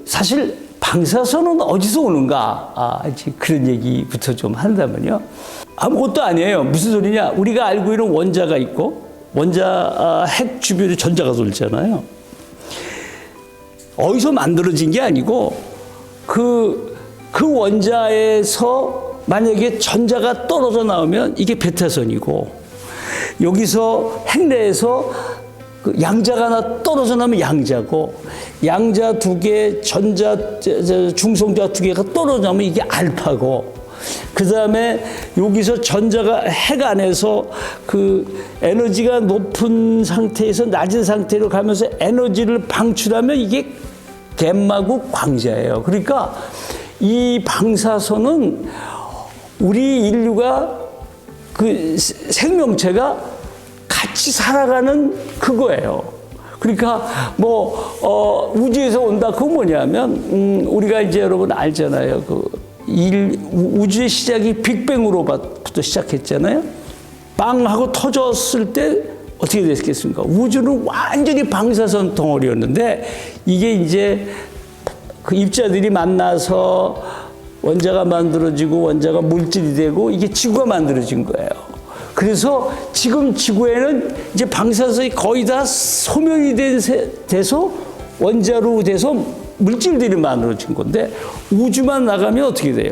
사실 방사선은 어디서 오는가? 그런 얘기부터 좀 한다면요. 아무것도 아니에요. 무슨 소리냐? 우리가 알고 있는 원자가 있고, 핵 주변에 전자가 돌잖아요. 어디서 만들어진 게 아니고, 그 원자에서 만약에 전자가 떨어져 나오면 이게 베타선이고, 여기서 핵 내에서 양자가 하나 떨어져 나면 양자고, 양자 두 개, 중성자 두 개가 떨어져 나면 이게 알파고, 그 다음에 여기서 전자가 핵 안에서 에너지가 높은 상태에서 낮은 상태로 가면서 에너지를 방출하면 이게 갬마고 광자예요. 그러니까 이 방사선은 우리 인류가 생명체가 같이 살아가는 그거예요. 그러니까 우주에서 온다. 그건 뭐냐면 우리가 이제 여러분 알잖아요. 우주의 시작이 빅뱅으로부터 시작했잖아요. 빵 하고 터졌을 때 어떻게 됐겠습니까? 우주는 완전히 방사선 덩어리였는데 이게 이제 입자들이 만나서 원자가 만들어지고 원자가 물질이 되고 이게 지구가 만들어진 거예요. 그래서 지금 지구에는 이제 방사선이 거의 다 소멸이 돼서 원자로 돼서 물질들이 만들어진 건데, 우주만 나가면 어떻게 돼요?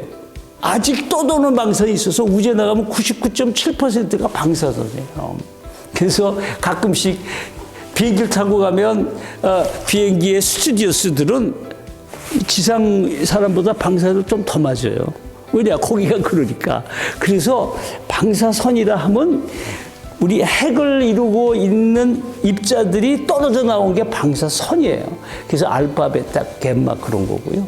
아직 떠도는 방사선이 있어서 우주에 나가면 99.7%가 방사선이에요. 그래서 가끔씩 비행기를 타고 가면 비행기의 스튜디오스들은 지상 사람보다 방사선을 좀 더 맞아요. 왜냐? 거기가 그러니까. 그래서 방사선이라 하면 우리 핵을 이루고 있는 입자들이 떨어져 나온 게 방사선이에요. 그래서 알파, 베타, 갬마 그런 거고요.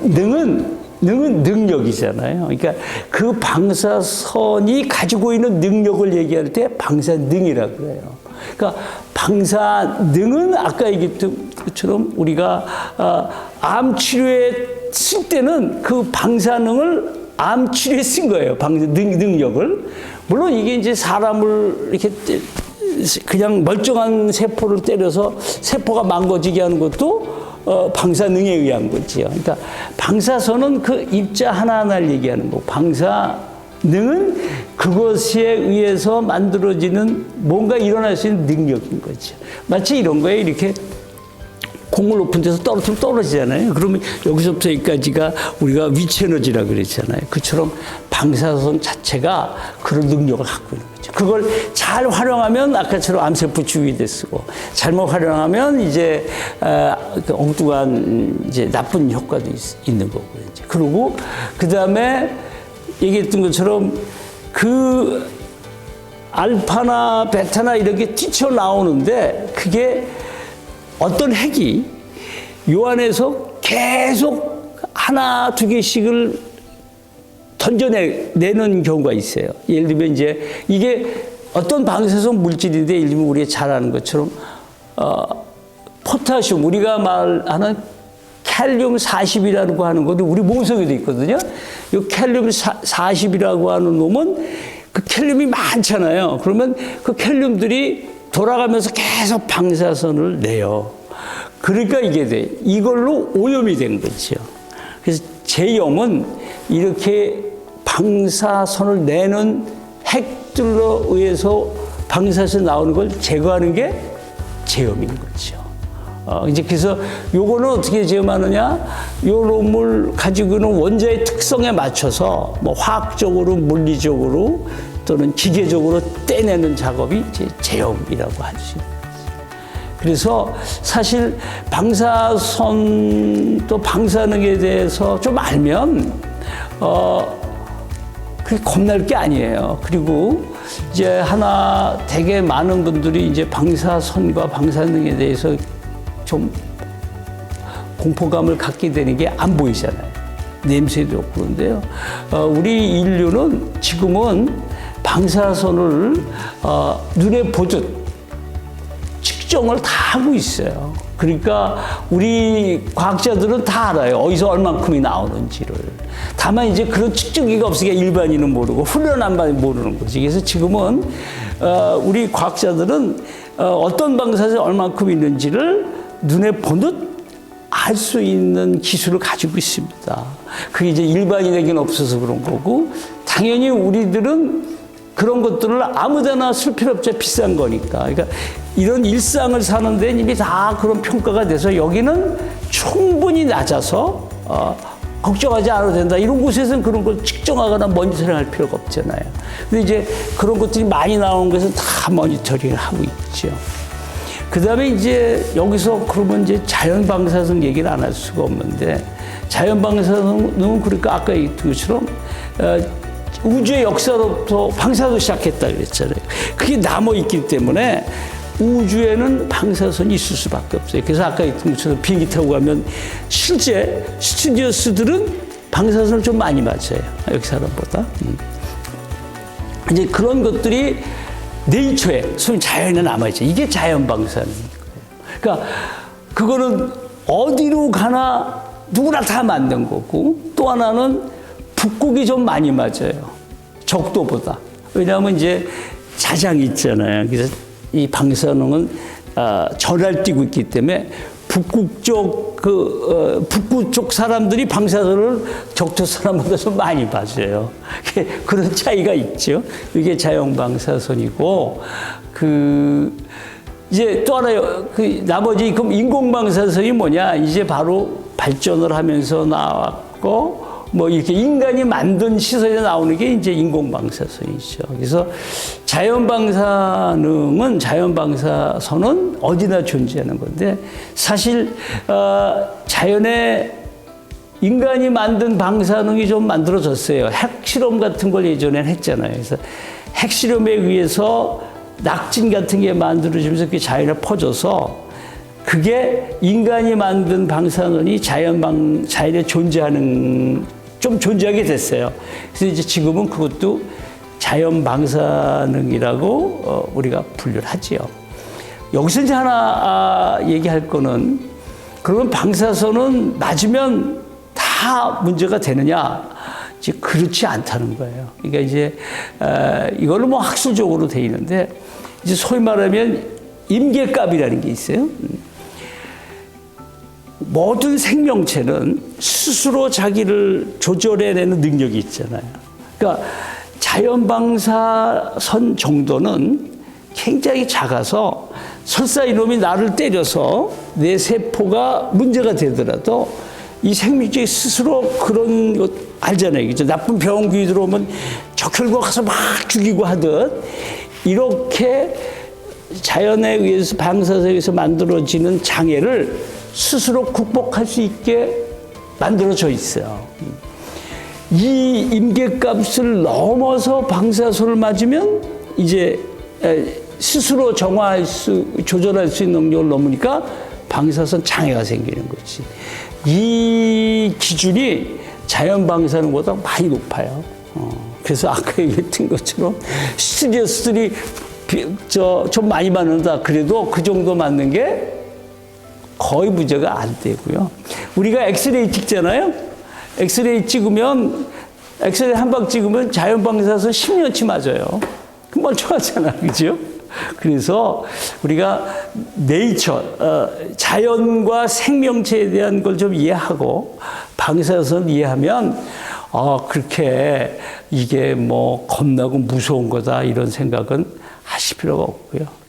능은 능력이잖아요. 그러니까 그 방사선이 가지고 있는 능력을 얘기할 때 방사능이라고 그래요. 그러니까 방사능은 아까 얘기했던 것처럼 우리가 암 치료에 쓸 때는 그 방사능을 암 치료에 쓴 거예요. 능력을. 물론 이게 이제 사람을 이렇게 그냥 멀쩡한 세포를 때려서 세포가 망가지게 하는 것도 방사능에 의한 거지요. 그러니까 방사선은 그 입자 하나하나를 얘기하는 거고, 방사능은 그것에 의해서 만들어지는 뭔가 일어날 수 있는 능력인 거죠. 마치 이런 거에 이렇게 공을 높은 데서 떨어지면 떨어지잖아요. 그러면 여기서부터 여기까지가 우리가 위치 에너지라고 그랬잖아요. 그처럼 방사선 자체가 그런 능력을 갖고 있는 거죠. 그걸 잘 활용하면 아까처럼 암세포 주위에 쓰고, 잘못 활용하면 이제 엉뚱한 이제 나쁜 효과도 있는 거고요. 이제. 그리고 그 다음에 얘기했던 것처럼 알파나 베타나 이렇게 뛰쳐나오는데, 그게 어떤 핵이 요 안에서 계속 하나, 두 개씩을 던져내는 경우가 있어요. 예를 들면 이제 이게 어떤 방사선 물질인데, 예를 들면 우리가 잘 아는 것처럼, 포타슘, 우리가 말하는 캘륨 40이라고 하는 것도 우리 몸속에도 있거든요. 이 캘륨 40이라고 하는 놈은 그 캘륨이 많잖아요. 그러면 그 캘륨들이 돌아가면서 계속 방사선을 내요. 그러니까 이게 돼. 이걸로 오염이 된 거죠. 그래서 제염은 이렇게 방사선을 내는 핵들로 의해서 방사선이 나오는 걸 제거하는 게 제염인 거죠. 이제 그래서 요거는 어떻게 제어하느냐? 요 놈을 가지고 있는 원자의 특성에 맞춰서 뭐 화학적으로, 물리적으로 또는 기계적으로 떼내는 작업이 이제 제염이라고 할 수 있는 거죠. 그래서 사실 방사선 또 방사능에 대해서 좀 알면 그게 겁날 게 아니에요. 그리고 이제 되게 많은 분들이 이제 방사선과 방사능에 대해서 좀 공포감을 갖게 되는 게 안 보이잖아요. 냄새도 없고 그런데요. 우리 인류는 지금은 방사선을 눈에 보듯 측정을 다 하고 있어요. 그러니까 우리 과학자들은 다 알아요. 어디서 얼만큼이 나오는지를. 다만 이제 그런 측정기가 없으니까 일반인은 모르고 훈련한 바는 모르는 거지. 그래서 지금은 우리 과학자들은 어떤 방사선이 얼만큼 있는지를 눈에 보듯 알 수 있는 기술을 가지고 있습니다. 그게 이제 일반인에게는 없어서 그런 거고, 당연히 우리들은 그런 것들을 아무데나 쓸 필요 없죠. 비싼 거니까. 그러니까 이런 일상을 사는 데는 이미 다 그런 평가가 돼서 여기는 충분히 낮아서 걱정하지 않아도 된다. 이런 곳에서는 그런 걸 측정하거나 모니터링 할 필요가 없잖아요. 근데 이제 그런 것들이 많이 나오는 것은 다 모니터링을 하고 있죠. 그 다음에 이제 여기서 그러면 이제 자연방사성 얘기를 안 할 수가 없는데, 자연방사성은 그러니까 아까 얘기했던 것처럼 우주의 역사로부터 방사도 시작했다 그랬잖아요. 그게 남아있기 때문에 우주에는 방사선이 있을 수밖에 없어요. 그래서 아까 얘기했던 것처럼 비행기 타고 가면 실제 스튜디오스들은 방사선을 좀 많이 맞아요. 여기 사람보다. 이제 그런 것들이 네이처에, 소위 자연에 남아있죠. 이게 자연방사는 거예요. 그러니까 그거는 어디로 가나 누구나 다 맞는 거고, 또 하나는 북극이 좀 많이 맞아요. 적도보다. 왜냐하면 이제 자장이 있잖아요. 그래서 이 방사능은 전할 띄고 있기 때문에 북극 쪽 사람들이 방사선을 적도 사람보다 좀 많이 맞아요. 그런 차이가 있죠. 이게 자연방사선이고, 이제 또 하나, 나머지, 그럼 인공방사선이 뭐냐? 이제 바로 발전을 하면서 나왔고, 뭐 이렇게 인간이 만든 시설에 나오는 게 이제 인공방사선이죠. 그래서 자연방사선은 어디나 존재하는 건데, 사실 자연에 인간이 만든 방사능이 좀 만들어졌어요. 핵실험 같은 걸 예전엔 했잖아요. 그래서 핵실험에 의해서 낙진 같은 게 만들어지면서 그게 자연에 퍼져서, 그게 인간이 만든 방사선이 자연에 좀 존재하게 됐어요. 그래서 이제 지금은 그것도 자연방사능이라고 우리가 분류를 하지요. 여기서 이제 하나 얘기할 거는, 그러면 방사선은 맞으면 다 문제가 되느냐? 이제 그렇지 않다는 거예요. 그러니까 이제 이걸로 뭐 학술적으로 돼 있는데, 이제 소위 말하면 임계값이라는 게 있어요. 모든 생명체는 스스로 자기를 조절해내는 능력이 있잖아요. 그러니까 자연방사선 정도는 굉장히 작아서, 설사 이놈이 나를 때려서 내 세포가 문제가 되더라도 이 생명체가 스스로 그런 것 알잖아요. 그죠? 나쁜 병균이 들어오면 적혈구 가서 막 죽이고 하듯, 이렇게 자연에 의해서, 방사선에 의해서 만들어지는 장애를 스스로 극복할 수 있게 만들어져 있어요. 이 임계값을 넘어서 방사선을 맞으면 이제 스스로 조절할 수 있는 능력을 넘으니까 방사선 장애가 생기는 거지. 이 기준이 자연 방사능보다 많이 높아요. 그래서 아까 얘기했던 것처럼 스튜디오스들이 좀 많이 맞는다 그래도 그 정도 맞는 게 거의 문제가 안 되고요. 우리가 엑스레이 찍잖아요. 엑스레이 한 방 찍으면 자연방사선 10년치 맞아요. 멀쩡하잖아, 그죠? 그래서 우리가 자연과 생명체에 대한 걸 좀 이해하고 방사선 이해하면 그렇게 이게 뭐 겁나고 무서운 거다 이런 생각은 하실 필요가 없고요.